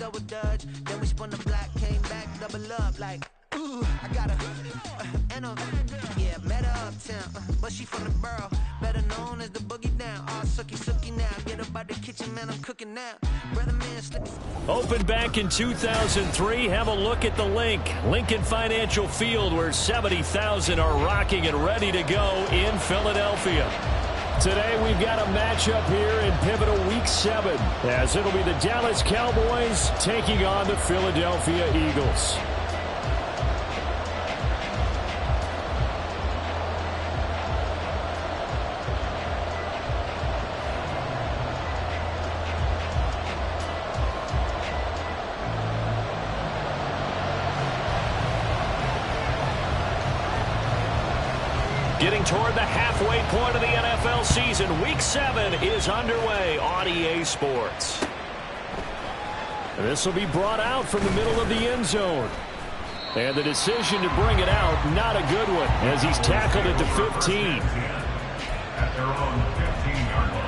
double dutch. Then we spun the block, came back, double up like. Ooh, I got met her uptown, but she from the borough, better known as the boogie down. All sookie now, get up out the kitchen, man, I'm cooking now. Brother man, slip. Opened back in 2003, have a look at the link. Lincoln Financial Field, where 70,000 are rocking and ready to go in Philadelphia. Today we've got a matchup here in pivotal Week 7, as it'll be the Dallas Cowboys taking on the Philadelphia Eagles. Getting toward the halfway point of the NFL season, Week 7 is underway on EA Sports. And this will be brought out from the middle of the end zone. And the decision to bring it out, not a good one, as he's tackled at the 15. At their own 15-yard line.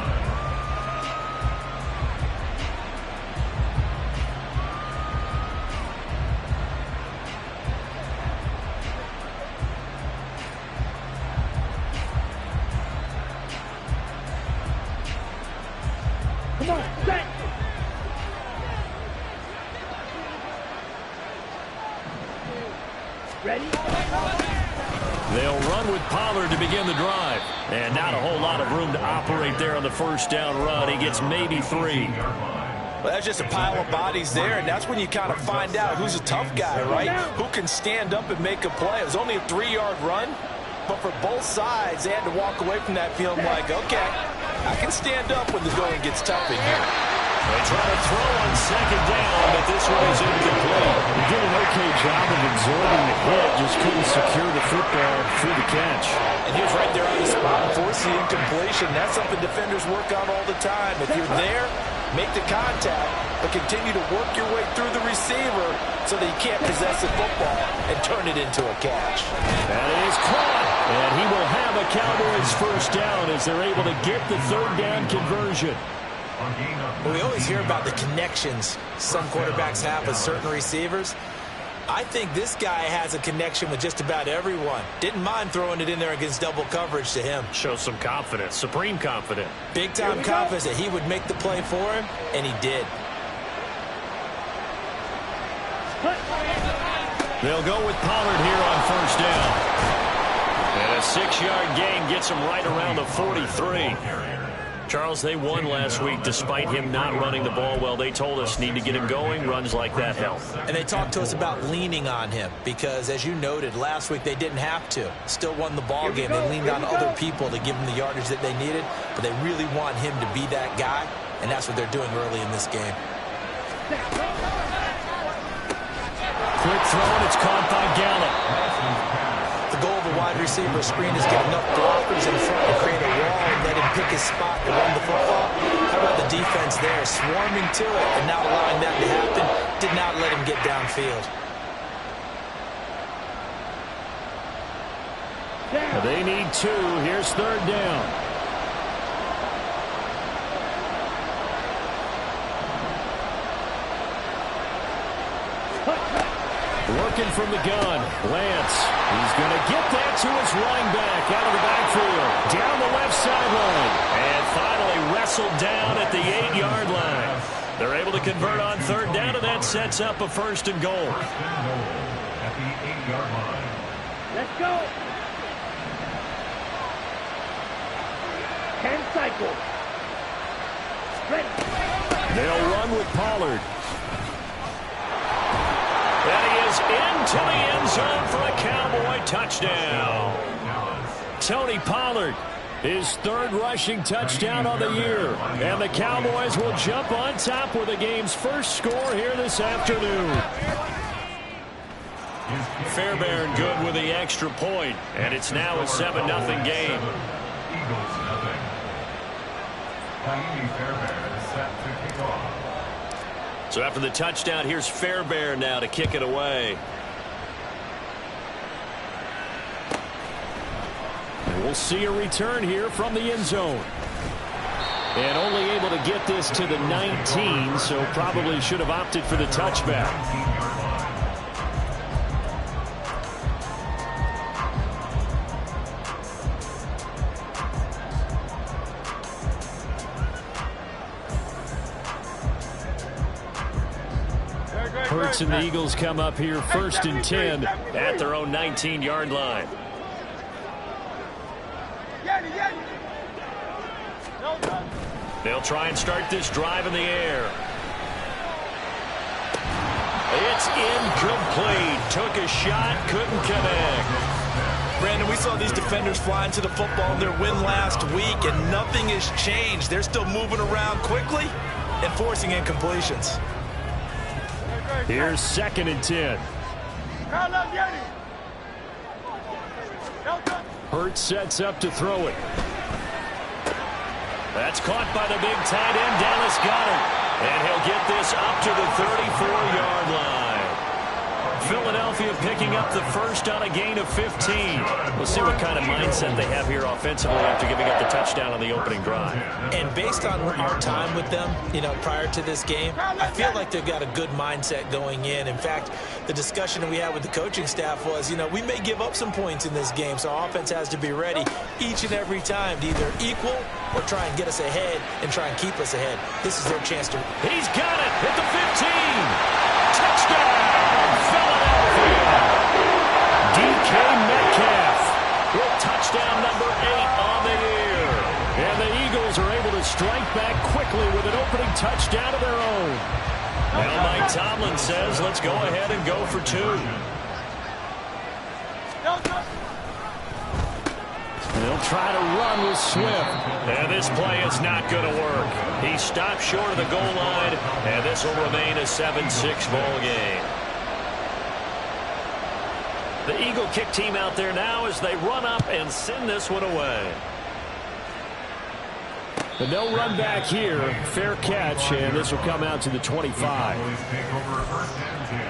They'll run with Pollard to begin the drive. And not a whole lot of room to operate there on the first down run. He gets maybe 3. Well, that's just a pile of bodies there, and that's when you kind of find out who's a tough guy, right? Who can stand up and make a play. It was only a 3-yard run, but for both sides, they had to walk away from that feeling like, okay, I can stand up when the going gets tough in here. They try to throw on second down, but this one is incomplete. He did an okay job of absorbing the hit, just couldn't secure the football through the catch. And he was right there on the spot and forced the incompletion. That's something defenders work on all the time. If you're there, make the contact, but continue to work your way through the receiver so that you can't possess the football and turn it into a catch. That is caught, and he will have a Cowboys first down as they're able to get the third down conversion. Well, we always hear about the connections some quarterbacks have with certain receivers. I think this guy has a connection with just about everyone. Didn't mind throwing it in there against double coverage to him. Shows some confidence, supreme confidence. Big-time confidence that he would make the play for him, and he did. They'll go with Pollard here on first down. And a 6-yard gain gets him right around the 43. Charles, they won last week despite him not running the ball well. They told us need to get him going. Runs like that help. And they talked to us about leaning on him because, as you noted, last week they didn't have to. Still won the ball game. They leaned on other people to give them the yardage that they needed, but they really want him to be that guy, and that's what they're doing early in this game. Quick throw, and it's caught by Gallup. The goal of a wide receiver screen is get enough blockers in front to create a wall and let him pick his spot to run the football. How about the defense there, swarming to it and not allowing that to happen? Did not let him get downfield. They need 2. Here's third down. Working from the gun, Lance. He's going to get that to his running back out of the backfield. Down the left sideline. And finally wrestled down at the 8-yard line. They're able to convert on third down, and that sets up a first and goal. At the 8-yard line. Let's go. 10 cycles. Ready. They'll run with Pollard. And he is into the end zone for a Cowboy touchdown. Tony Pollard, his third rushing touchdown of the year. And the Cowboys will jump on top with the game's first score here this afternoon. Fairbairn good with the extra point, and it's now a 7-0 game. Eagles nothing. Taimi Fairbairn is set to kick off. So after the touchdown, here's Fairbairn now to kick it away. And we'll see a return here from the end zone. And only able to get this to the 19, so probably should have opted for the touchback. Hurts and the Eagles come up here 1st and 10 at their own 19-yard line. They'll try and start this drive in the air. It's incomplete. Took a shot, couldn't connect. Brandon, we saw these defenders flying to the football in their win last week, and nothing has changed. They're still moving around quickly and forcing incompletions. Here's 2nd and 10. Hurts sets up to throw it. That's caught by the big tight end, Dallas Goedert. And he'll get this up to the 34-yard line. Philadelphia picking up the first on a gain of 15. We'll see what kind of mindset they have here offensively after giving up the touchdown on the opening drive. And based on our time with them, prior to this game, I feel like they've got a good mindset going in. In fact, the discussion that we had with the coaching staff was, we may give up some points in this game, so our offense has to be ready each and every time to either equal or try and get us ahead and try and keep us ahead. This is their chance to... He's got it at the 15. Touchdown, Philadelphia. DK Metcalf with touchdown number 8 on the year. And the Eagles are able to strike back quickly with an opening touchdown of their own. Now Mike Tomlin says, let's go ahead and go for 2. They'll try to run with Swift. And this play is not going to work. He stopped short of the goal line, and this will remain a 7-6 ball game. The Eagle kick team out there now as they run up and send this one away. But they'll run back here. Fair catch, and this will come out to the 25. Take over 1st and 10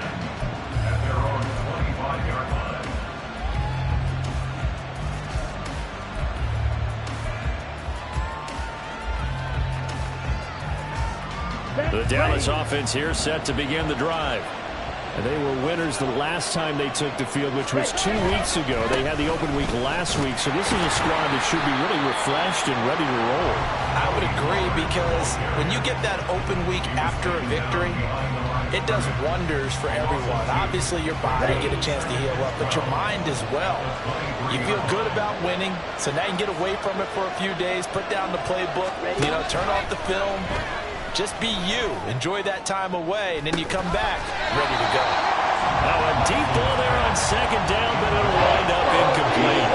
at their own 25-yard line. The Dallas offense here set to begin the drive. And they were winners the last time they took the field, which was 2 weeks ago. They had the open week last week, so this is a squad that should be really refreshed and ready to roll. I would agree, because when you get that open week after a victory, it does wonders for everyone. Obviously, your body get a chance to heal up, but your mind as well. You feel good about winning, so now you can get away from it for a few days, put down the playbook, turn off the film. Just be you. Enjoy that time away, and then you come back ready to go. Now a deep ball there on 2nd down, but it'll wind up incomplete.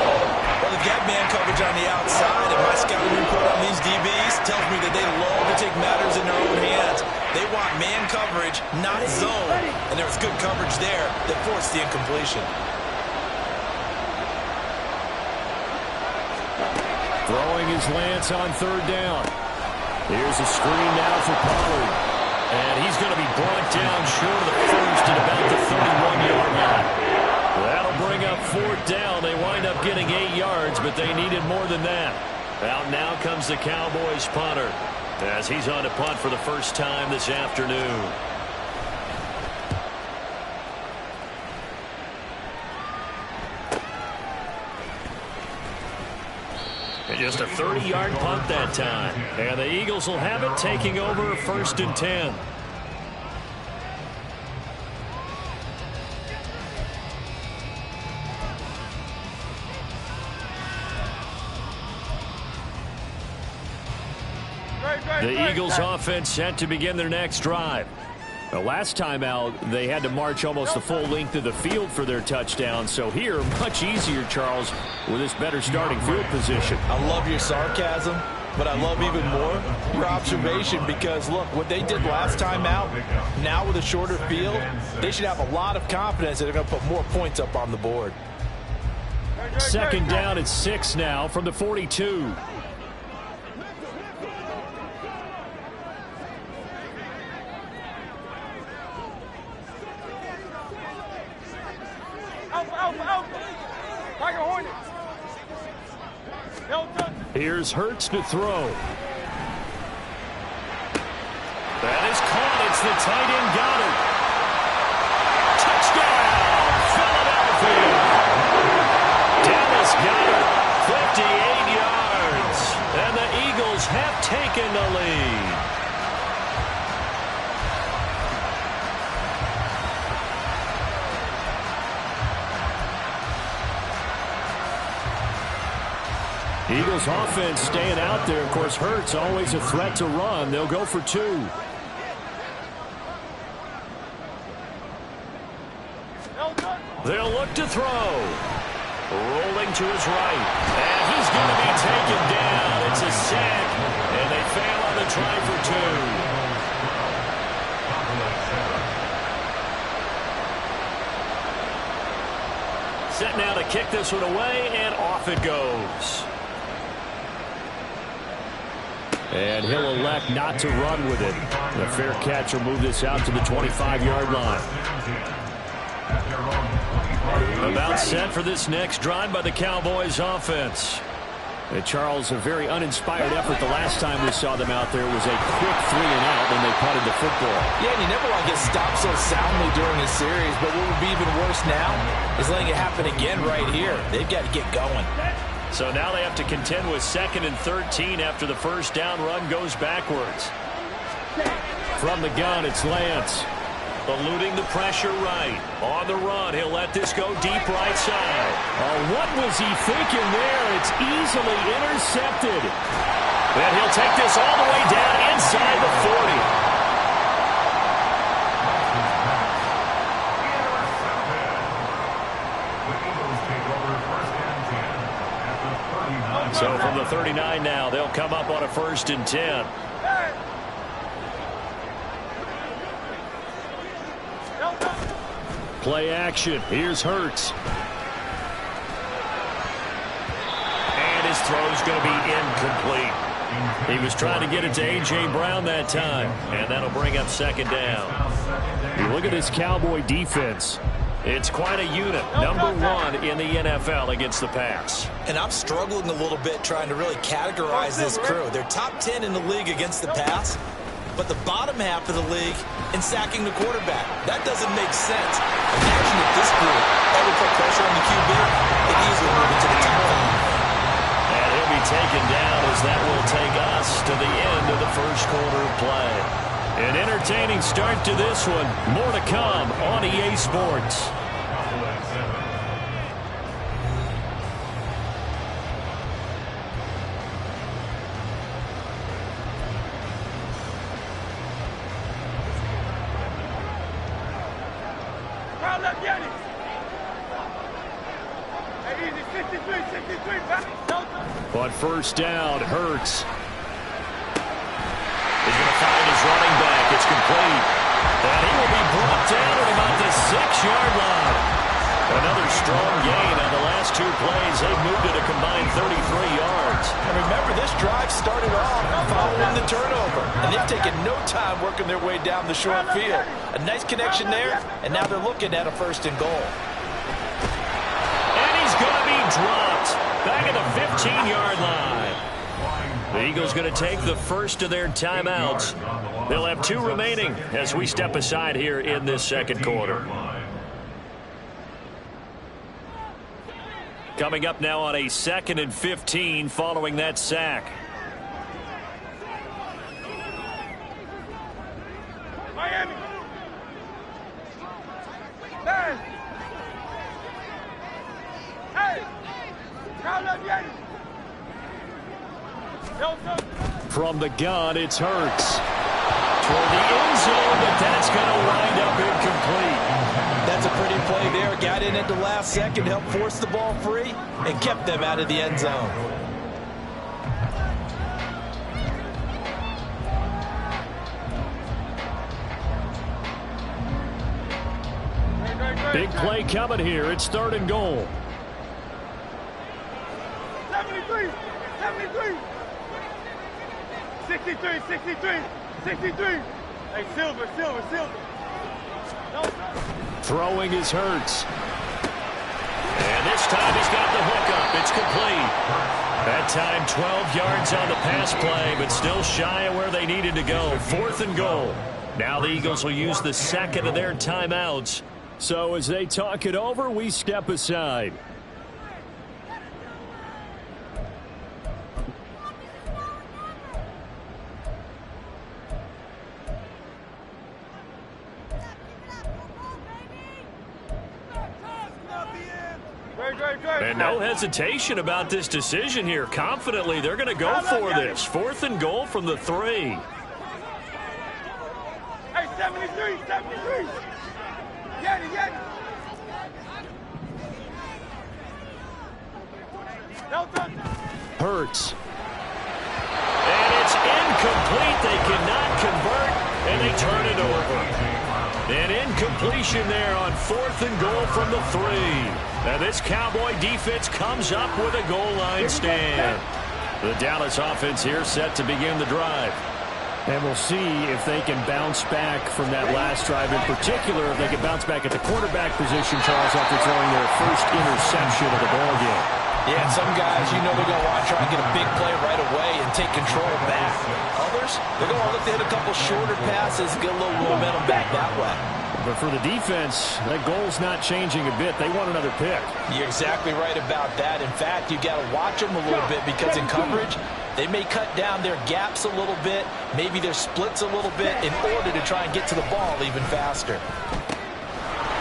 Well, they've got man coverage on the outside, and my scouting report on these DBs tells me that they love to take matters in their own hands. They want man coverage, not zone, and there was good coverage there that forced the incompletion. Throwing his Lance on 3rd down. Here's a screen now for Pollard. And he's going to be brought down short of the first at about the 31-yard line. That'll bring up 4th down. They wind up getting 8 yards, but they needed more than that. Out now comes the Cowboys punter as he's on to punt for the first time this afternoon. And just a 30-yard punt that time. And the Eagles will have it, taking over 1st and 10. The Eagles offense set to begin their next drive. The last time out, they had to march almost the full length of the field for their touchdown. So here, much easier, Charles, with this better starting field position. I love your sarcasm, but I love even more your observation, because, look, what they did last time out, now with a shorter field, they should have a lot of confidence that they're going to put more points up on the board. 2nd down at 6 now from the 42. Here's Hurts to throw. It's the tight end Goddard. Touchdown, Philadelphia. Dallas Goedert, 58 yards. And the Eagles have taken the lead. Eagles offense staying out there. Of course, Hurts always a threat to run. They'll go for 2. They'll look to throw. Rolling to his right. And he's going to be taken down. It's a sack. And they fail on the try for 2. Set now to kick this one away, and off it goes. And he'll elect not to run with it. The fair catch will move this out to the 25-yard line. About set for this next drive by the Cowboys offense. And Charles, a very uninspired effort the last time we saw them out there was a quick 3-and-out when they punted the football. Yeah, and you never want to get stopped so soundly during a series, but what would be even worse now is letting it happen again right here. They've got to get going. So now they have to contend with 2nd and 13 after the first down run goes backwards. From the gun, it's Lance. Eluding the pressure right. On the run, he'll let this go deep right side. Oh, what was he thinking there? It's easily intercepted. And he'll take this all the way down inside the 40. So from the 39 now, they'll come up on a 1st and 10. Play action. Here's Hurts. And his throw's going to be incomplete. He was trying to get it to A.J. Brown that time. And that'll bring up 2nd down. You look at this Cowboy defense. It's quite a unit. Number 1 in the NFL against the pass. And I'm struggling a little bit trying to really categorize this crew. They're top 10 in the league against the pass, but the bottom half of the league in sacking the quarterback. That doesn't make sense. Imagine if this group ever put pressure on the QB, they'd easily move it to the top 5. And he'll be taken down as that will take us to the end of the first quarter of play. An entertaining start to this one. More to come on EA Sports. On 1st down, Hurts. He's going to find his running back. It's complete. And he will be brought down at about the 6-yard line. Another strong gain on the last 2 plays. They've moved it a combined 33 yards. And remember, this drive started off following the turnover. And they've taken no time working their way down the short field. A nice connection there, and now they're looking at a 1st and goal. And he's going to be dropped back at the 15-yard line. The Eagles going to take the first of their timeouts. They'll have 2 remaining as we step aside here in this second quarter. Coming up now on a 2nd and 15 following that sack. Miami. Hey. Hey. From the gun, it's Hurts. Toward the end zone, but that's going to wind up incomplete. That's a pretty play there. Got in at the last second, helped force the ball free, and kept them out of the end zone. Big play coming here. It's 3rd and goal. 73, 73, 63, 63, 63. Hey, Silver. No, Throwing is Hurts. And this time he's got the hook up. It's complete. That time 12 yards on the pass play, but still shy of where they needed to go. 4th and goal. Now the Eagles will use the second of their timeouts. So as they talk it over, we step aside. And no hesitation about this decision here. Confidently, they're going to go for this. 4th and goal from the 3. Hey, 73, 73. Get it. Hurts. And it's incomplete. They cannot convert, and they turn it over. An incompletion there on 4th and goal from the 3. And this Cowboy defense comes up with a goal line stand. The Dallas offense here set to begin the drive. And we'll see if they can bounce back from that last drive. In particular, if they can bounce back at the quarterback position, Charles, after throwing their first interception of the ballgame. Yeah, and some guys, you know, they're going to want to try and get a big play right away and take control back. Others, they're going to look to hit a couple shorter passes, get a little momentum back that way. But for the defense, that goal's not changing a bit. They want another pick. You're exactly right about that. In fact, you got to watch them a little bit because in coverage, they may cut down their gaps a little bit, maybe their splits a little bit in order to try and get to the ball even faster.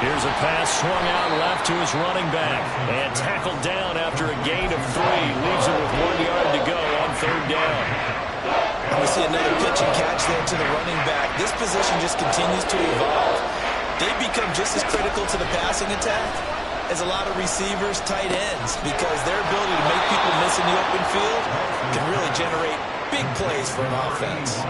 Here's a pass swung out left to his running back. And tackled down after a gain of 3. Leaves it with 1 yard to go on 3rd down. And we see another pitch and catch there to the running back. This position just continues to evolve. They become just as critical to the passing attack as a lot of receivers, tight ends, because their ability to make people miss in the open field can really generate big plays for an offense.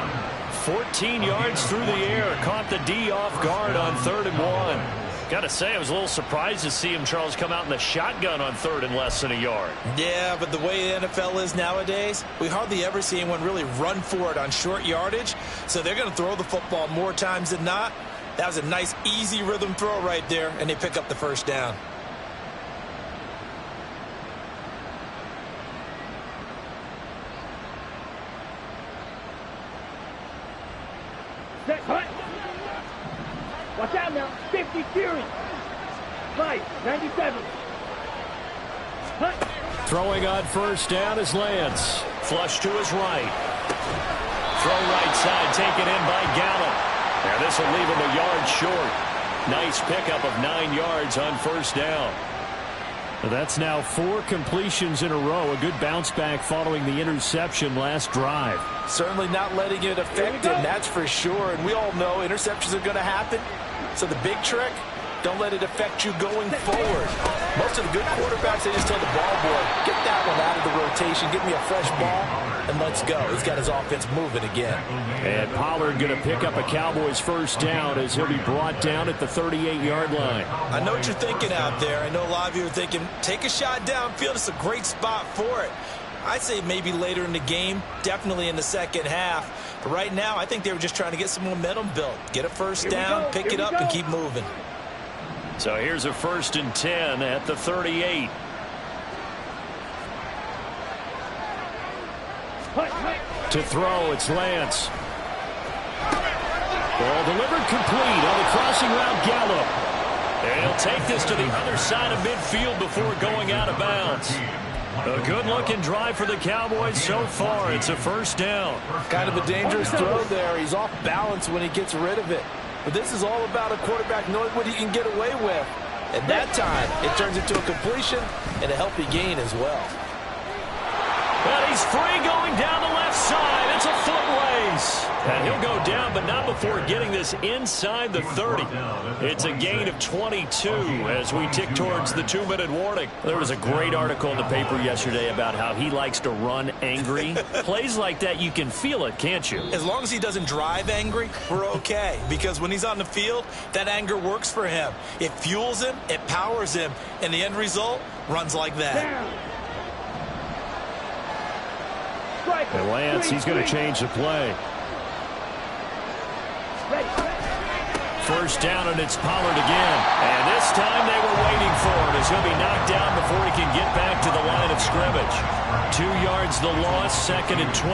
14 yards through the air. Caught the D off guard on 3rd and 1. Got to say, I was a little surprised to see him, Charles, come out in the shotgun on 3rd and less than a yard. Yeah, but the way the NFL is nowadays, we hardly ever see anyone really run for it on short yardage. So they're going to throw the football more times than not. That was a nice, easy rhythm throw right there, and they pick up the first down. Watch out now. 50 Fury. Right, 97. Throwing on 1st down is Lance. Flush to his right. Throw right side taken in by Gallup. And this will leave him a yard short. Nice pickup of 9 yards on 1st down. Well, that's now 4 completions in a row. A good bounce back following the interception last drive. Certainly not letting it affect him, that's for sure. And we all know interceptions are going to happen. So the big trick, don't let it affect you going forward. Most of the good quarterbacks, they just tell the ball boy, get that one out of the rotation, give me a fresh ball, and let's go. He's got his offense moving again. And Pollard going to pick up a Cowboys first down as he'll be brought down at the 38-yard line. I know what you're thinking out there. I know a lot of you are thinking, take a shot downfield. It's a great spot for it. I'd say maybe later in the game, definitely in the second half. But right now, I think they were just trying to get some momentum built. Get a first down, pick it up, and keep moving. So here's a 1st and 10 at the 38. To throw, it's Lance. Ball delivered complete on the crossing route, Gallup. And he'll take this to the other side of midfield before going out of bounds. A good-looking drive for the Cowboys so far. It's a 1st down. Kind of a dangerous throw there. He's off balance when he gets rid of it. But this is all about a quarterback knowing what he can get away with. At that time, it turns into a completion and a healthy gain as well. And he's free going down the left side. It's a foot race. And he'll go down, but not before getting this inside the 30. It's a gain of 22 as we tick towards the 2-minute warning. There was a great article in the paper yesterday about how he likes to run angry. Plays like that, you can feel it, can't you? As long as he doesn't drive angry, we're okay. Because when he's on the field, that anger works for him. It fuels him, it powers him, and the end result runs like that. And Lance, he's going to change the play. first down, and it's Pollard again. And this time they were waiting for him as he'll be knocked down before he can get back to the line of scrimmage. 2 yards the loss, 2nd and 12.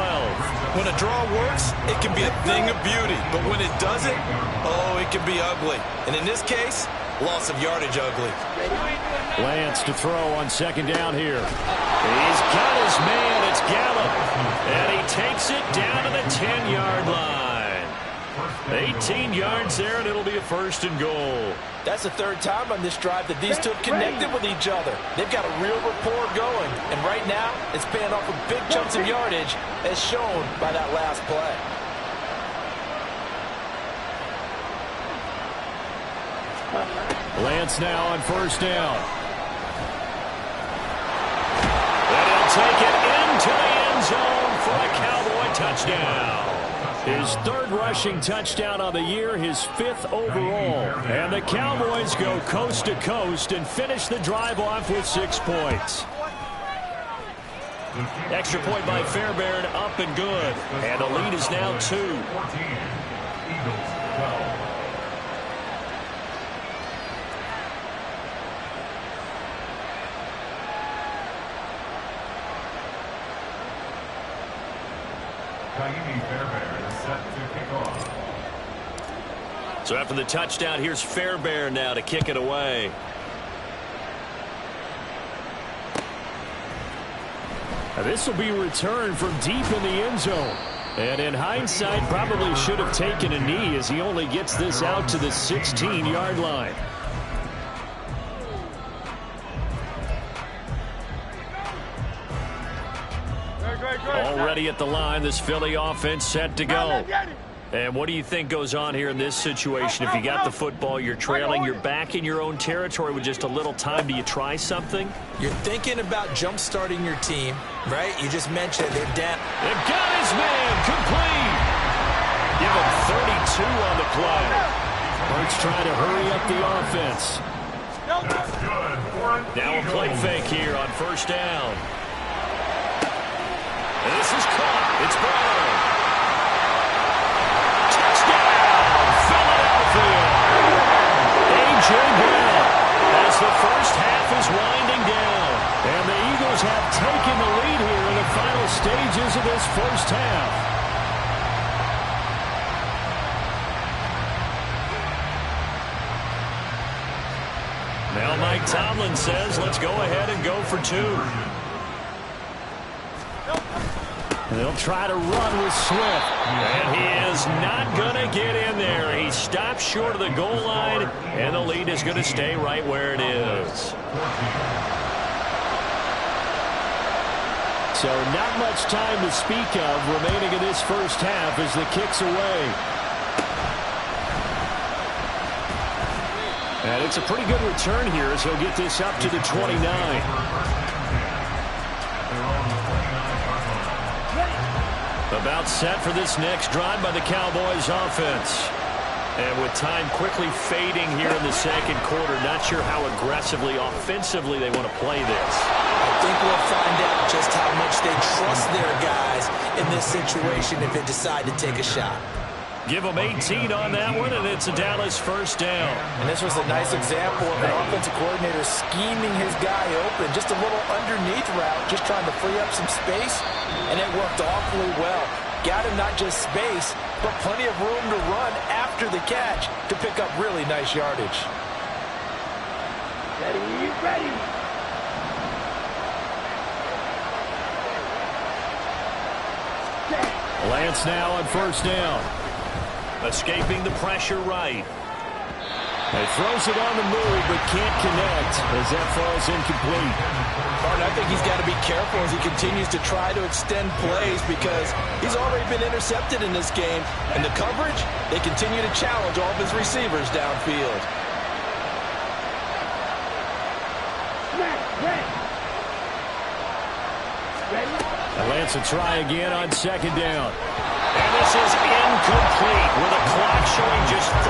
When a draw works, it can be a thing of beauty. But when it doesn't, oh, it can be ugly. And in this case, loss of yardage ugly. Lance to throw on 2nd down here. He's got his man. It's Gallup. And he takes it down to the 10-yard line. 18 yards there, and it'll be a 1st and goal. That's the 3rd time on this drive that these two have connected with each other. They've got a real rapport going. And right now, it's paying off with big chunks of yardage, as shown by that last play. Lance now on 1st down. And he'll take it into the end zone for a Cowboy touchdown. His 3rd rushing touchdown on the year, his 5th overall. And the Cowboys go coast to coast and finish the drive off with 6 points. Extra point by Fairbairn, up and good. And the lead is now 2. 14. Eagles 12. Ka'imi Fairbairn is set to kick off. So after the touchdown, here's Fairbairn now to kick it away. Now this will be returned from deep in the end zone. And in hindsight, probably should have taken a knee as he only gets this out to the 16-yard line. Already at the line, this Philly offense set to go. And what do you think goes on here in this situation? If you got the football, you're trailing, you're back in your own territory with just a little time. Do you try something? You're thinking about jump-starting your team, right? You just mentioned they're down. They've got his man complete. Give him 32 on the play. Hurts trying to hurry up the offense. Now a play fake here on 1st down. And this is caught. It's Brown. Touchdown, Philadelphia. A.J. Brown as the first half is winding down. And the Eagles have taken the lead here in the final stages of this first half. Now Mike Tomlin says, let's go ahead and go for 2. They'll try to run with Swift. And he is not going to get in there. He stops short of the goal line, and the lead is going to stay right where it is. So not much time to speak of remaining in this first half as the kick's away. And it's a pretty good return here as he'll get this up to the 29. About set for this next drive by the Cowboys offense. And with time quickly fading here in the 2nd quarter, not sure how aggressively, offensively they want to play this. I think we'll find out just how much they trust their guys in this situation if they decide to take a shot. Give them 18 on that one, and it's a Dallas 1st down. And this was a nice example of an offensive coordinator scheming his guy open. Just a little underneath route, just trying to free up some space, and it worked awfully well. Got him not just space, but plenty of room to run after the catch to pick up really nice yardage. Ready. Lance now on 1st down. Escaping the pressure right. He throws it on the move, but can't connect as that falls incomplete. Martin, I think he's got to be careful as he continues to try to extend plays because he's already been intercepted in this game. And the coverage, they continue to challenge all of his receivers downfield. And Lance will try again on 2nd down. And this is incomplete with a clock showing just 3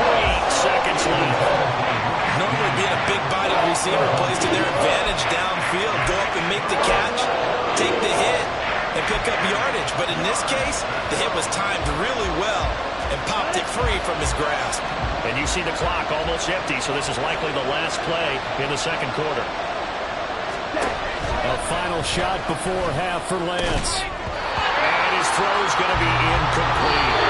seconds left. Normally being a big-bodied receiver plays to their advantage downfield. Go up and make the catch, take the hit, and pick up yardage. But in this case, the hit was timed really well. and popped it free from his grasp. And you see the clock almost empty, so this is likely the last play in the second quarter. A final shot before half for Lance. And his throw's going to be incomplete.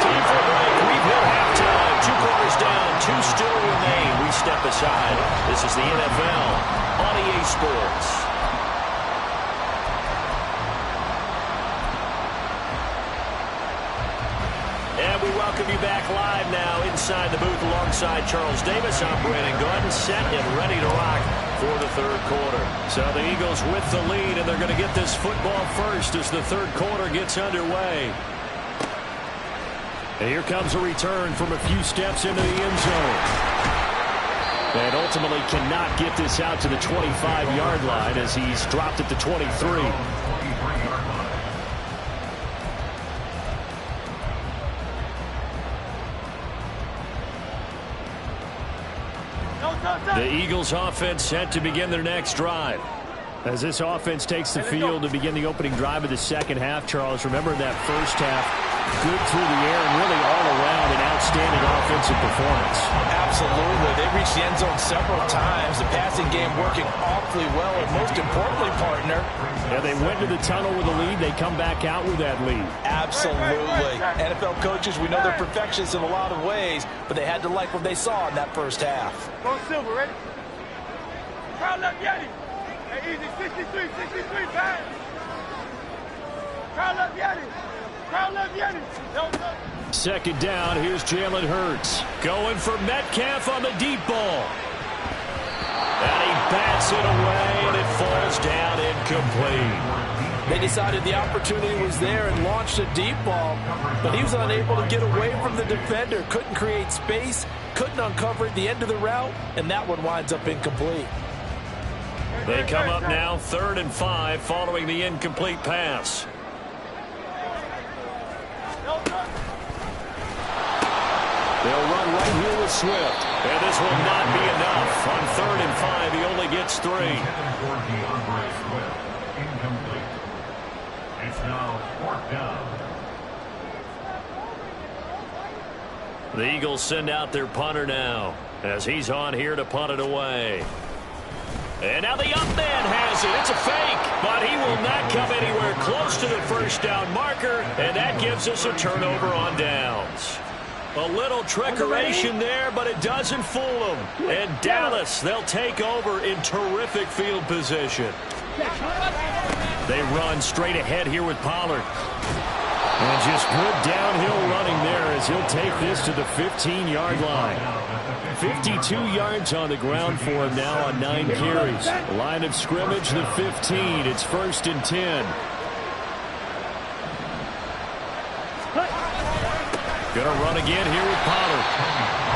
Time for a break. We've hit halftime. 2 quarters down, 2 still remain. We step aside. This is the NFL on EA Sports. And we welcome you back live now inside the booth alongside Charles Davis. I'm Brandon Gordon, set and ready to rock for the third quarter. So the Eagles with the lead, and they're going to get this football first as the third quarter gets underway. And here comes a return from a few steps into the end zone. And ultimately cannot get this out to the 25-yard line as he's dropped at the 23. The Eagles offense set to begin their next drive. As this offense takes the field to begin the opening drive of the second half, Charles, remember that first half, good through the air and really all around an outstanding offensive performance. Absolutely. They reached the end zone several times. The passing game working awfully well, and most importantly, partner. Yeah, they went to the tunnel with a lead. They come back out with that lead. Absolutely. NFL coaches, we know they're perfectionists in a lot of ways, but they had to like what they saw in that first half. Go Silver, ready? Crowd left Yeti. Hey, easy, 63, pass. Crowd left Yeti. Crowd left Yeti. Second down, here's Jalen Hurts. Going for Metcalf on the deep ball. And he bats it away, and it falls down incomplete. They decided the opportunity was there and launched a deep ball, but he was unable to get away from the defender. Couldn't create space, couldn't uncover at the end of the route, and that one winds up incomplete. They come up now 3rd and 5 following the incomplete pass. They'll run right here with Swift. And this will not be enough. On 3rd and 5, he only gets 3. Incomplete. It's now 4th down. The Eagles send out their punter now as he's on here to punt it away. And now the up man has it. It's a fake, but he will not come anywhere close to the first down marker, and that gives us a turnover on downs. A little trickeration there, but it doesn't fool them. And Dallas, they'll take over in terrific field position. They run straight ahead here with Pollard. And just good downhill running there as he'll take this to the 15-yard line. 52 yards on the ground for him now on 9 carries. Line of scrimmage, the 15. It's 1st and 10. Gonna run again here with Pollard.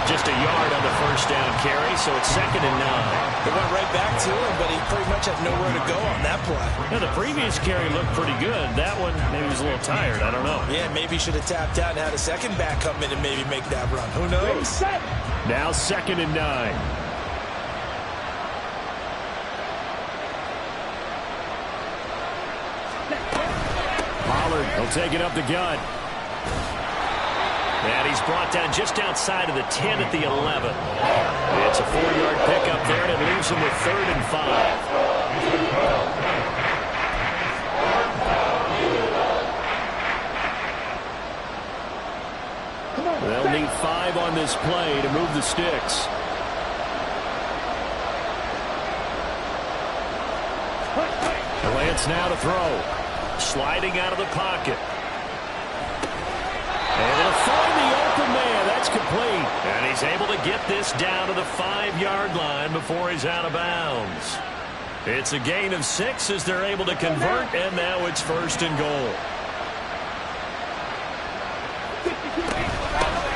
Just a yard on the first down carry, so it's 2nd and 9. They went right back to him, but he pretty much had nowhere to go on that play. Yeah, the previous carry looked pretty good. That one, maybe he was a little tired. I don't know. Yeah, maybe he should have tapped out and had a second back come in and maybe make that run. Who knows? Now 2nd and 9. Pollard, he'll take it up the gut. And he's brought down just outside of the 10 at the 11. It's a 4-yard pickup there, and it leaves him with 3rd and 5. They'll need 5 on this play to move the sticks. Lance now to throw. Sliding out of the pocket. And they'll find the open man. That's complete. And he's able to get this down to the 5-yard line before he's out of bounds. It's a gain of 6 as they're able to convert, and now it's 1st and goal.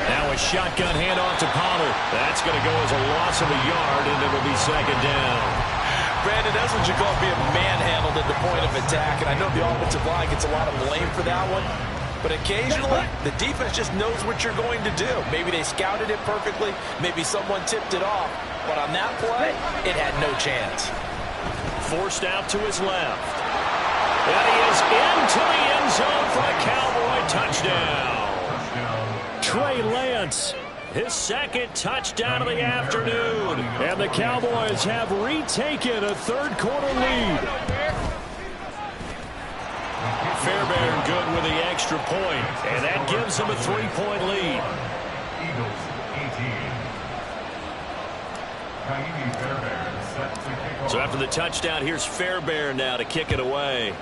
Now a shotgun handoff to Pollard. That's going to go as a loss of a yard, and it'll be 2nd down. Brandon, that's what you call being manhandled at the point of attack, and I know the offensive line gets a lot of blame for that one. But occasionally, the defense just knows what you're going to do. Maybe they scouted it perfectly. Maybe someone tipped it off. But on that play, it had no chance. Forced out to his left. And he is into the end zone for a Cowboy touchdown. Trey Lance. His second touchdown of the afternoon. And the Cowboys have retaken a third-quarter lead. Fairbairn good with the extra point, and that gives them a 3-point lead. Eagles 18. Kaimi Fairbairn set to kick off. So after the touchdown, here's Fairbairn now to kick it away.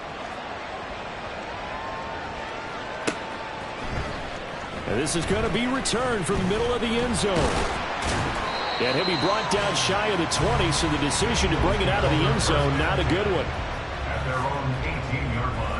And this is going to be returned from the middle of the end zone. And he'll be brought down shy of the 20, so the decision to bring it out of the end zone, not a good one. At their own 18-yard line.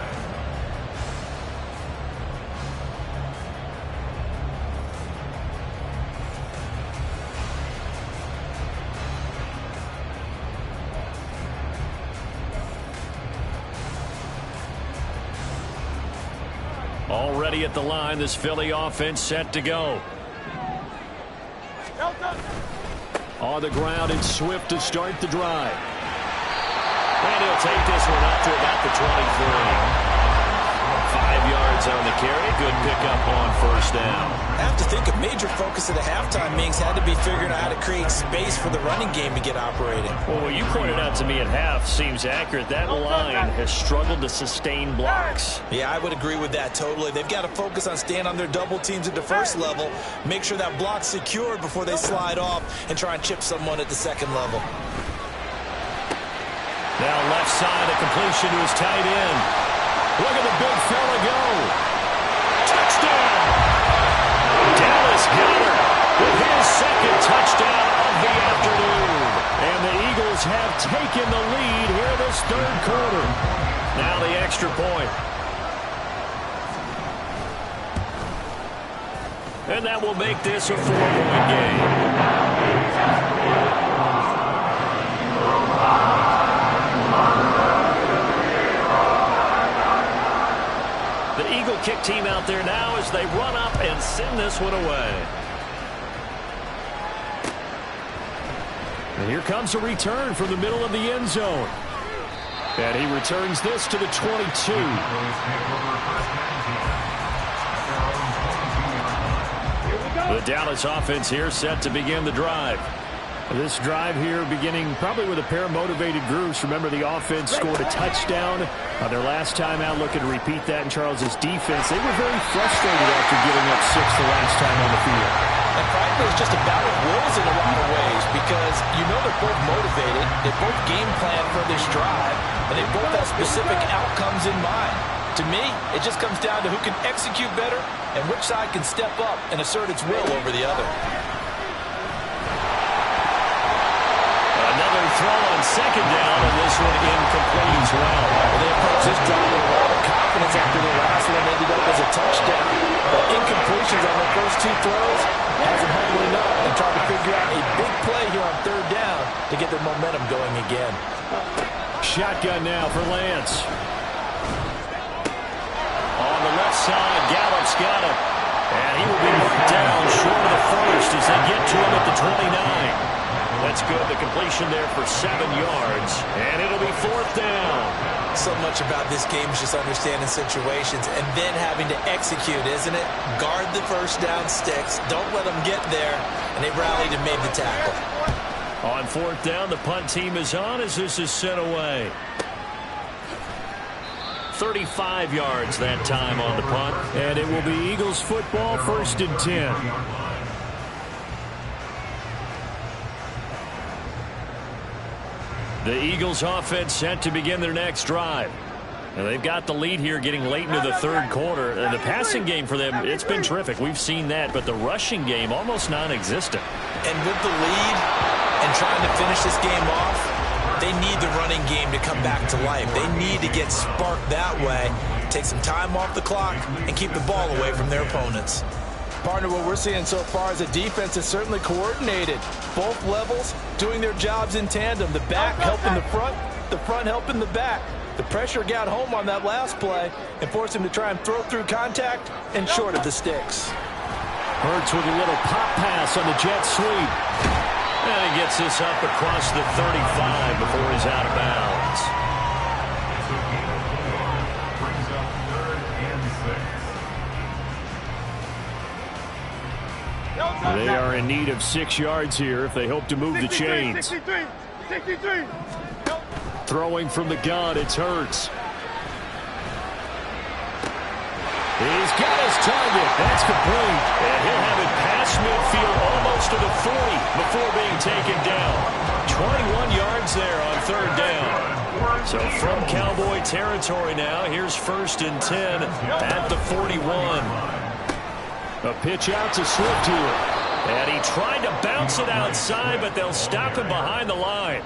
Already at the line, this Philly offense set to go. On the ground, it's Swift to start the drive. And he'll take this one up to about the 23. 5 yards on the carry. Good pickup on first down. I have to think a major focus of the halftime meetings had to be figuring out how to create space for the running game to get operating. Well, what you pointed out to me at half seems accurate. That line has struggled to sustain blocks. Yeah, I would agree with that totally. They've got to focus on staying on their double teams at the first level, make sure that block's secured before they slide off and try and chip someone at the second level. Now left side, a completion to his tight end. Look at the big fella go. Touchdown! Dallas Goedert with his second touchdown of the afternoon. And the Eagles have taken the lead here this third quarter. Now the extra point. And that will make this a 4-point game. Kick team out there now as they run up and send this one away. And here comes a return from the middle of the end zone. And he returns this to the 22. The Dallas offense here set to begin the drive. This drive here beginning probably with a pair of motivated groups. Remember, the offense scored a touchdown on their last time out. Looking to repeat that in Charles's defense. They were very frustrated after giving up 6 the last time on the field. And frankly, it's just a battle of wills in a lot of ways because you know they're both motivated. They both game plan for this drive, and they both have specific outcomes in mind. To me, it just comes down to who can execute better and which side can step up and assert its will over the other. Throw on second down, and this one incomplete as well. They approach this drive with a lot of confidence after the last one ended up as a touchdown. But incompletions on their first 2 throws has them humbling up and trying to figure out a big play here on third down to get their momentum going again. Shotgun now for Lance. On the left side, Gallup's got it. And he will be marked down short of the first as they get to him at the 29. That's good. The completion there for 7 yards. And it'll be fourth down. So much about this game is just understanding situations and then having to execute, isn't it? Guard the first down sticks. Don't let them get there. And they rallied and made the tackle. On fourth down, the punt team is on as this is sent away. 35 yards that time on the punt. And it will be Eagles football, 1st and 10. The Eagles offense set to begin their next drive. And they've got the lead here getting late into the third quarter. And the passing game for them, it's been terrific. We've seen that. But the rushing game, almost non-existent. And with the lead and trying to finish this game off, they need the running game to come back to life. They need to get sparked that way, take some time off the clock, and keep the ball away from their opponents. Partner, what we're seeing so far is the defense is certainly coordinated. Both levels doing their jobs in tandem. The back helping the front helping the back. The pressure got home on that last play and forced him to try and throw through contact and short of the sticks. Hurts with a little pop pass on the jet sweep. And he gets this up across the 35 before he's out of bounds. Brings up 3rd and 6. They are in need of 6 yards here if they hope to move the chains. 63. Throwing from the gun, it's Hurts. He's got his target. That's complete. And he'll have it past midfield almost to the 40 before being taken down. 21 yards there on 3rd down. So from Cowboy territory now, here's 1st and 10 at the 41. A pitch out to Swift here. And he tried to bounce it outside, but they'll stop him behind the line.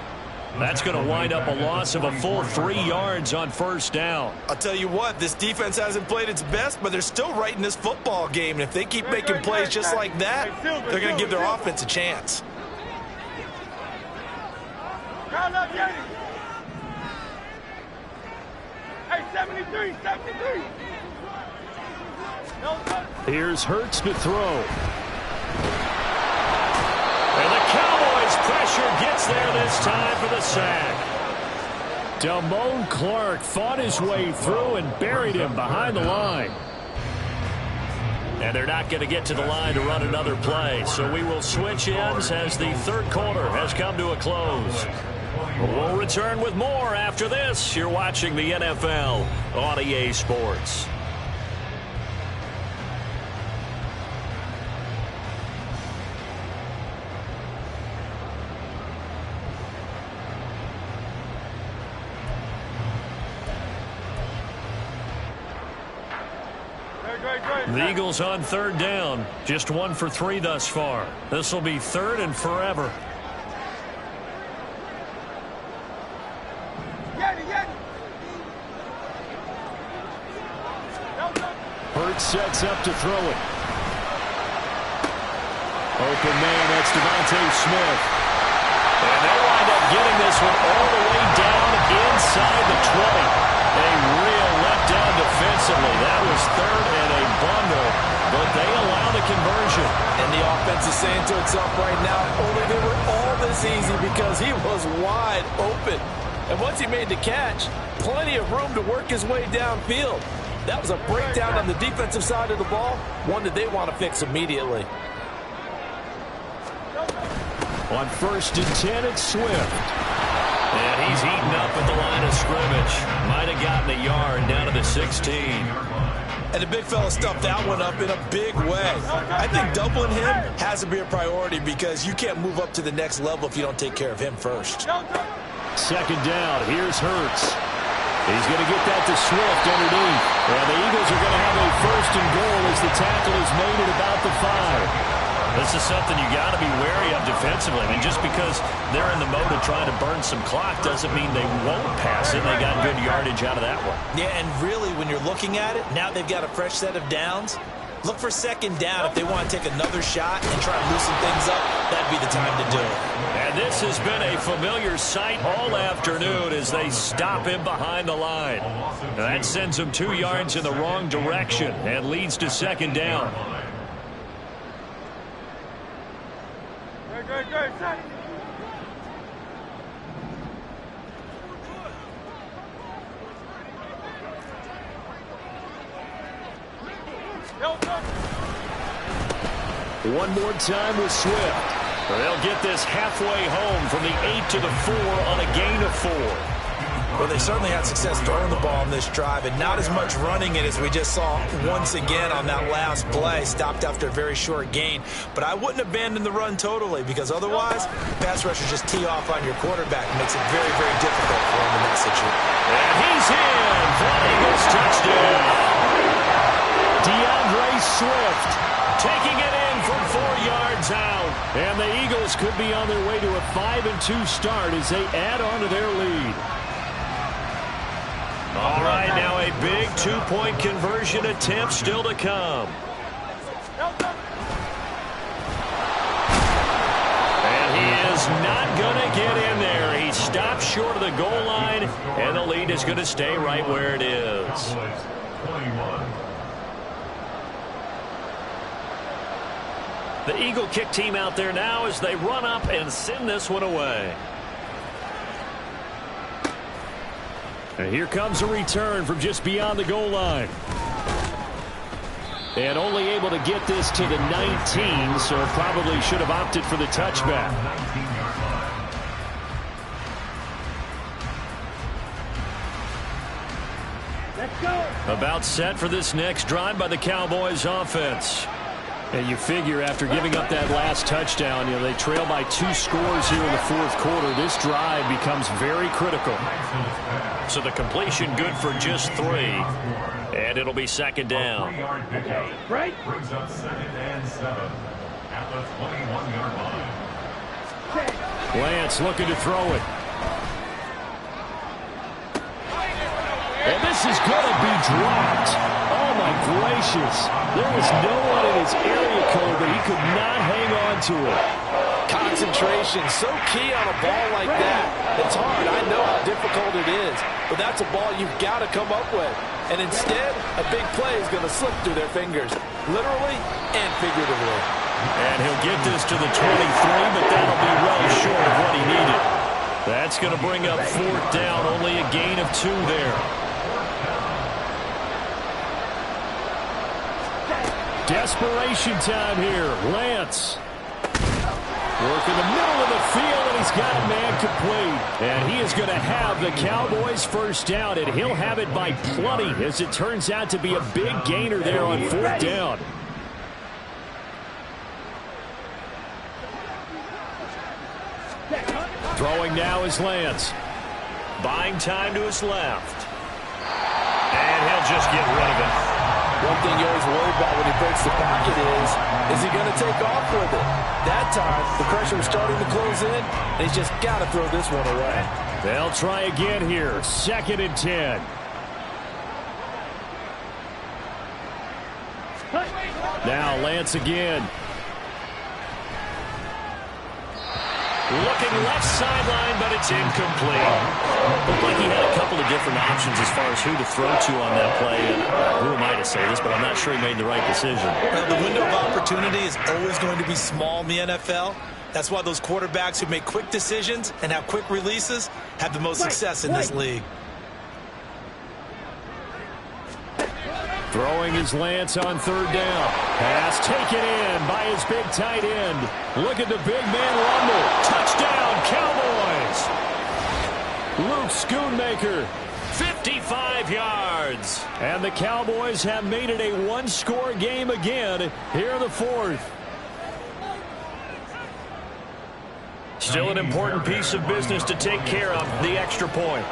That's going to wind up a loss of a full 3 yards on 1st down. I'll tell you what, this defense hasn't played its best, but they're still right in this football game. And if they keep making plays just like that, they're going to give their offense a chance. Hey, 73. Here's Hurts to throw. And the Cowboys' pressure gets there this time for the sack. Damone Clark fought his way through and buried him behind the line. And they're not going to get to the line to run another play. So we will switch ends as the 3rd quarter has come to a close. We'll return with more after this. You're watching the NFL on EA Sports. The Eagles on 3rd down. Just 1 for 3 thus far. This will be 3rd and forever. Hurts sets up to throw it. Open man, that's Devontae Smith. And they'll wind up getting this one all the way down inside the 20. A real letdown defensively. That was 3rd and a bundle, but they allow the conversion. And the offense is saying to itself right now, only they were all this easy because he was wide open. And once he made the catch, plenty of room to work his way downfield. That was a breakdown on the defensive side of the ball, one that they want to fix immediately. On 1st and 10, it's Swift. And he's eaten up at the line of scrimmage. Might have gotten a yard down to the 16. And the big fella stuffed that one up in a big way. I think doubling him has to be a priority because you can't move up to the next level if you don't take care of him first. 2nd down, here's Hurts. He's going to get that to Swift underneath. And the Eagles are going to have a 1st and goal as the tackle is made at about the 5. This is something you got to be wary of defensively. I mean, just because they're in the mode of trying to burn some clock doesn't mean they won't pass it. They got good yardage out of that one. Yeah, and really, when you're looking at it, now they've got a fresh set of downs. Look for 2nd down if they want to take another shot and try to loosen things up. That'd be the time to do it. And this has been a familiar sight all afternoon as they stop him behind the line. Now that sends him 2 yards in the wrong direction and leads to 2nd down. Good, son. One more time with Swift. They'll get this halfway home from the 8 to the 4 on a gain of 4. Well, they certainly had success throwing the ball on this drive, and not as much running it as we just saw once again on that last play. Stopped after a very short gain. But I wouldn't abandon the run totally, because otherwise, pass rushers just tee off on your quarterback. It makes it very, very difficult for him in that situation. And he's in for an Eagles touchdown. DeAndre Swift taking it in from 4 yards out. And the Eagles could be on their way to a 5-2 start as they add on to their lead. All right, now a big 2-point conversion attempt still to come. And he is not going to get in there. He stopped short of the goal line, and the lead is going to stay right where it is. The Eagle kick team out there now as they run up and send this one away. And here comes a return from just beyond the goal line. And only able to get this to the 19, so probably should have opted for the touchback. Let's go. About set for this next drive by the Cowboys offense. And you figure after giving up that last touchdown, they trail by 2 scores here in the fourth quarter. This drive becomes very critical. So the completion good for just 3. And it'll be second down. Right. Brings up 2nd and 7 at the 21-yard line. Lance looking to throw it. And this is going to be dropped. Oh, my gracious. There was no one in his area code, but he could not hang on to it. Concentration, so key on a ball like that. It's hard. I know how difficult it is, but that's a ball you've got to come up with. And instead, a big play is going to slip through their fingers, literally and figuratively. And he'll get this to the 23, but that'll be well short of what he needed. That's going to bring up 4th down, only a gain of 2 there. Desperation time here. Lance. Work in the middle of the field, and he's got a man complete. And he is going to have the Cowboys first down, and he'll have it by plenty, as it turns out to be a big gainer there on 4th down. Throwing now is Lance. Buying time to his left. And he'll just get rid of it. One thing you always worry about when he breaks the pocket is he going to take off with it? That time, the pressure was starting to close in, and he's just got to throw this one away. They'll try again here. 2nd and 10. Now Lance again. Looking left sideline, but it's incomplete. Looked like he had a couple of different options as far as who to throw to on that play. And who am I to say this, but I'm not sure he made the right decision. The window of opportunity is always going to be small in the NFL. That's why those quarterbacks who make quick decisions and have quick releases have the most success in this league. Throwing his Lance on 3rd down. Pass taken in by his big tight end. Look at the big man rumble. Touchdown, Cowboys. Luke Schoonmaker, 55 yards. And the Cowboys have made it a 1-score game again here in the 4th. Still an important piece of business to take care of, the extra point.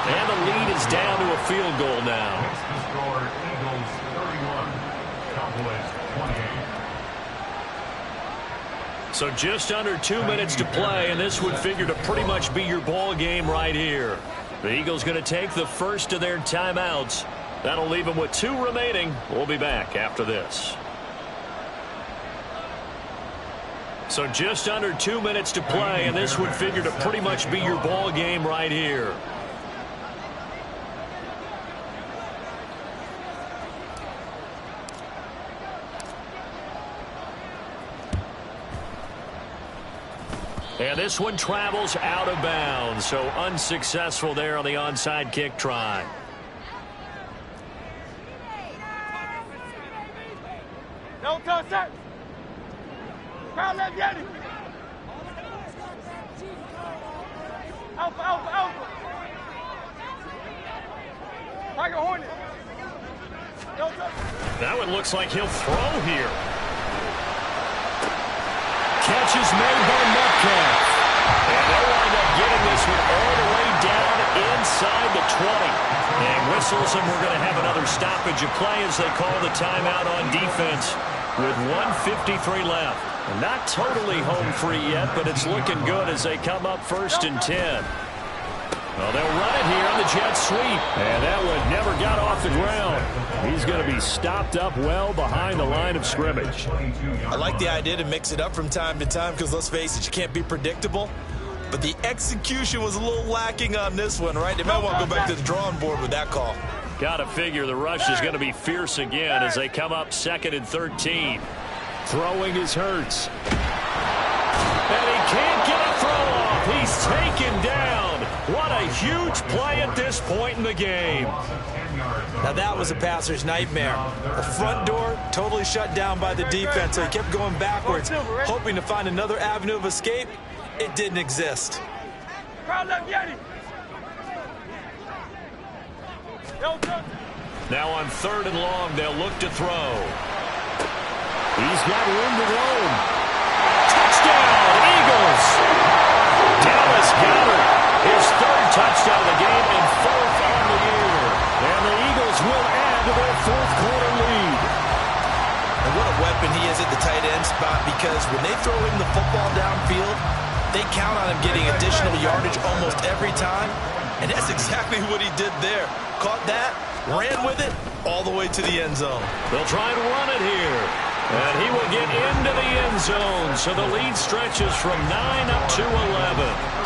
And the lead is down to a field goal now. Next to score, Eagles 31, Cowboys 28. So just under 2 minutes to play, and this would figure to pretty much be your ball game right here. The Eagles going to take the first of their timeouts. That'll leave them with 2 remaining. We'll be back after this. So just under 2 minutes to play, and this would figure to pretty much be your ball game right here. And this one travels out of bounds, so unsuccessful there on the onside kick try. No contact. Crowd left Yeti. Alpha, alpha, alpha. Tiger Hornet. No touch. That one looks like he'll throw here. Catch is made by Metcalf. And they'll wind up getting this one all the way down inside the 20. And whistles, and we're going to have another stoppage of play as they call the timeout on defense with 1:53 left. And not totally home free yet, but it's looking good as they come up 1st and 10. Well, they'll run it here on the jet sweep. And that one never got off the ground. He's going to be stopped up well behind the line of scrimmage. I like the idea to mix it up from time to time because, let's face it, you can't be predictable. But the execution was a little lacking on this one, right? They might want to go back to the drawing board with that call. Got to figure the rush is going to be fierce again as they come up 2nd and 13. Throwing is Hurts. And he can't get a throw off. He's taken down. What a huge play at this point in the game. Now that was a passer's nightmare. The front door totally shut down by the defense, so he kept going backwards, hoping to find another avenue of escape. It didn't exist. Now on 3rd and long, they'll look to throw. He's got room to roam. Touchdown, Eagles! Dallas Goedert, his 3rd touchdown of the game and 4th on the year. And the Eagles will add to their 4th quarter lead. And what a weapon he is at the tight end spot, because when they throw him the football downfield, they count on him getting additional yardage almost every time. And that's exactly what he did there. Caught that, ran with it, all the way to the end zone. They'll try and run it here. And he will get into the end zone. So the lead stretches from 9 up to 11.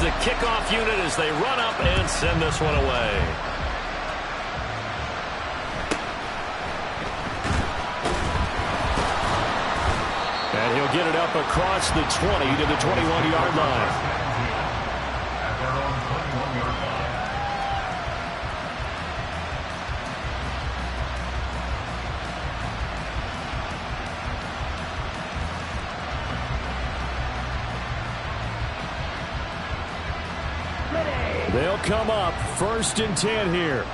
The kickoff unit as they run up and send this one away. And he'll get it up across the 20 to the 21-yard line. They'll come up 1st and 10 here.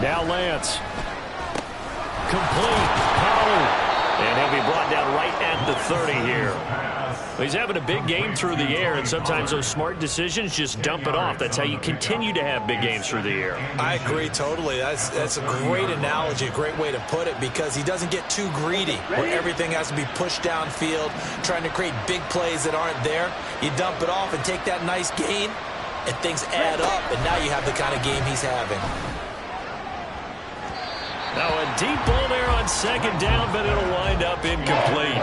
Now Lance. Complete. Pollard. And he'll be brought down right at the 30 here. He's having a big game through the air, and sometimes those smart decisions just dump it off. That's how you continue to have big games through the air. I agree totally. That's a great analogy, a great way to put it, because he doesn't get too greedy where everything has to be pushed downfield, trying to create big plays that aren't there. You dump it off and take that nice gain, and things add up, and now you have the kind of game he's having. Now a deep ball there on 2nd down, but it'll wind up incomplete.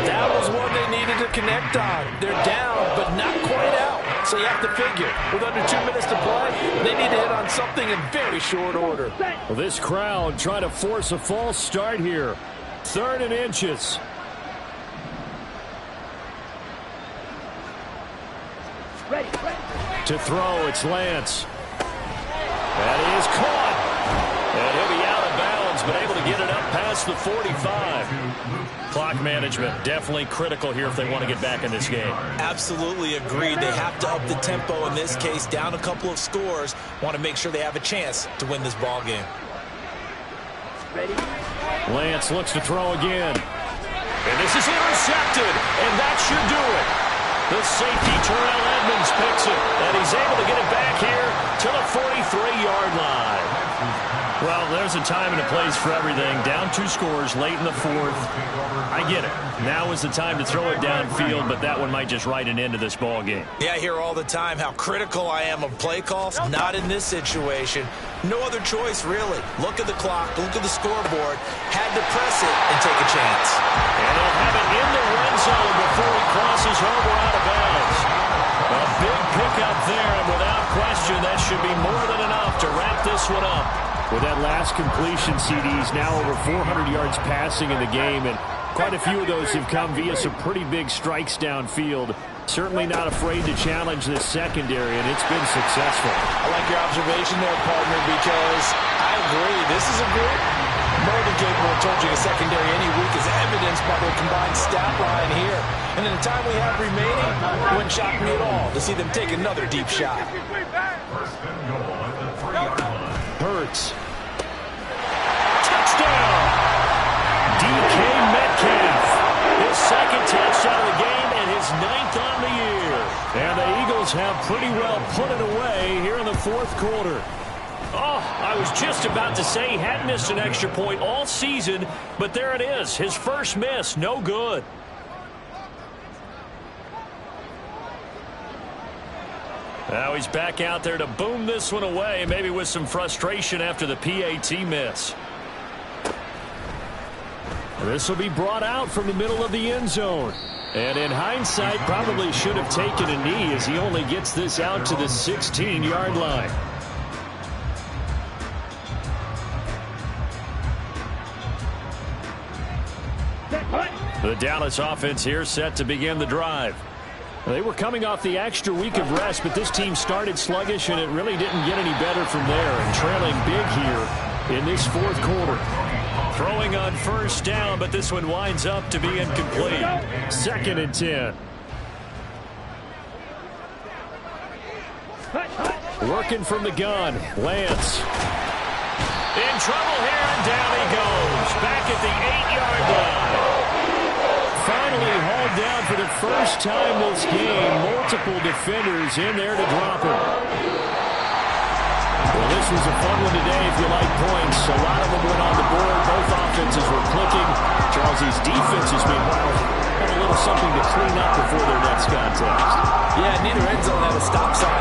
That was one they needed to connect on. They're down, but not quite out. So you have to figure, with under 2 minutes to play, they need to hit on something in very short order. Well, this crowd trying to force a false start here. 3rd and inches. To throw, it's Lance. That is caught. And he'll be out of bounds, but able to get it up past the 45. Clock management definitely critical here if they want to get back in this game. Absolutely agreed. They have to up the tempo in this case, down a couple of scores. Want to make sure they have a chance to win this ball game. Lance looks to throw again. And this is intercepted, and that should do it. The safety, Terrell Edmonds, picks it, and he's able to get it back here to the 43-yard line. Well, there's a time and a place for everything. Down 2 scores late in the 4th. I get it. Now is the time to throw it downfield, but that one might just write an end to this ball game. Yeah, I hear all the time how critical I am of play calls. Not in this situation. No other choice, really. Look at the clock. Look at the scoreboard. Had to press it and take a chance. And he'll have it in the red zone before he crosses over out of bounds. A big pickup there, and without question, that should be more than enough to wrap this one up. With that last completion, CD's now over 400 yards passing in the game, and quite a few of those have come via some pretty big strikes downfield. Certainly not afraid to challenge this secondary, and it's been successful. I like your observation there, partner, because I agree. This is a group more than capable of torching a secondary any week, as evidenced by their combined stat line here. And in the time we have remaining, it wouldn't shock me at all to see them take another deep shot. Hurts. Touchdown! DK Metcalf. His 2nd touchdown of the game and his 9th on the year. And the Eagles have pretty well put it away here in the 4th quarter. Oh, I was just about to say he hadn't missed an extra point all season, but there it is. His first miss, no good. Now he's back out there to boom this one away, maybe with some frustration after the PAT miss. This will be brought out from the middle of the end zone. And in hindsight, probably should have taken a knee as he only gets this out to the 16-yard line. The Dallas offense here set to begin the drive. They were coming off the extra week of rest, but this team started sluggish, and it really didn't get any better from there, and trailing big here in this fourth quarter. Throwing on first down, but this one winds up to be incomplete. 2nd and 10. Working from the gun, Lance. In trouble here, and down he goes. Back at the 8-yard line. Finally hauled down for the first time this game. Multiple defenders in there to drop him. Well, this was a fun one today if you like points. A lot of them went on the board. Both offenses were clicking. Charles's defenses, meanwhile, had a little something to clean up before their next contest. Yeah, neither end zone had a stop sign.